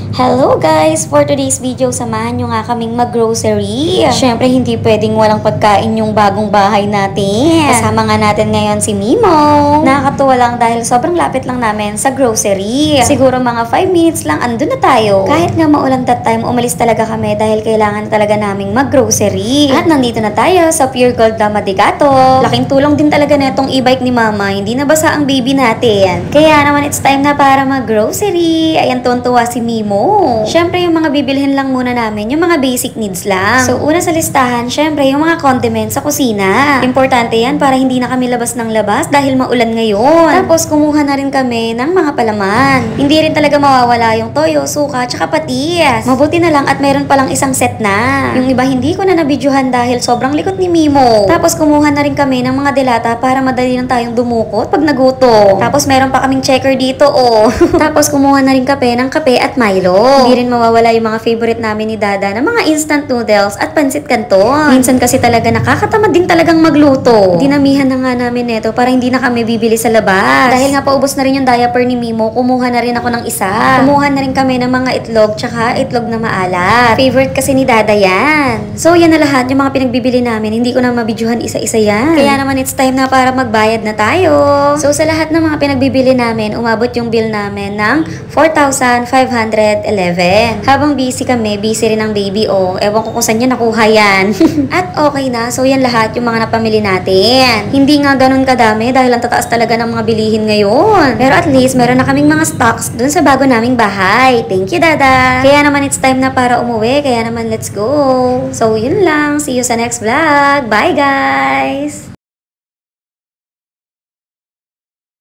Hello guys! For today's video, samahan nyo nga kaming mag-grocery. Siyempre, hindi pwedeng walang pagkain yung bagong bahay natin. Kasama nga natin ngayon si Mimo. Nakakatuwa lang dahil sobrang lapit lang namin sa grocery. Siguro mga 5 minutes lang andun na tayo. Kahit nga maulan that time, umalis talaga kami dahil kailangan talaga naming mag-grocery. At nandito na tayo sa Pure Gold Damadigato. Laking tulong din talaga na itong e-bike ni Mama. Hindi nabasa ang baby natin. Kaya naman it's time na para mag-grocery. Ayan, tuwan-tuwa si Mimo. Siyempre, yung mga bibilhin lang muna namin, yung mga basic needs lang. So, una sa listahan, siyempre, yung mga condiments sa kusina. Importante yan para hindi na kami labas ng labas dahil maulan ngayon. Tapos, kumuha na rin kami ng mga palaman. Hindi rin talaga mawawala yung toyo, suka, tsaka patis. Mabuti na lang at meron palang isang set na. Yung iba hindi ko na nabidyohan dahil sobrang likot ni Mimo. Tapos, kumuha na rin kami ng mga delata para madali lang tayong dumukot pag nagutom. Tapos, meron pa kaming checker dito, oh. Tapos, kumuha na rin ng kape at Milo. Hindi rin mawawala yung mga favorite namin ni Dada na mga instant noodles at pansit canton. Minsan kasi talaga nakakatamad din talagang magluto. Dinamihan na nga namin neto para hindi na kami bibili sa labas. Dahil nga paubos na rin yung diaper ni Mimo, kumuha na rin ako ng isa. Kumuha na rin kami ng mga itlog tsaka itlog na maalat. Favorite kasi ni Dada yan. So yan na lahat yung mga pinagbibili namin. Hindi ko na mabidyuhan isa-isa yan. Kaya naman it's time na para magbayad na tayo. So sa lahat ng mga pinagbibili namin, umabot yung bill namin ng 4,511. Habang busy kami, busy rin ang baby, oh. Ewan ko kung saan niya nakuha yan. At okay na, so yan lahat yung mga napamili natin. Hindi nga ganun kadami dahil ang tataas talaga ng mga bilihin ngayon. Pero at least, meron na kaming mga stocks dun sa bago naming bahay. Thank you, Dada! Kaya naman it's time na para umuwi, kaya naman let's go! So yun lang, see you sa next vlog. Bye, guys!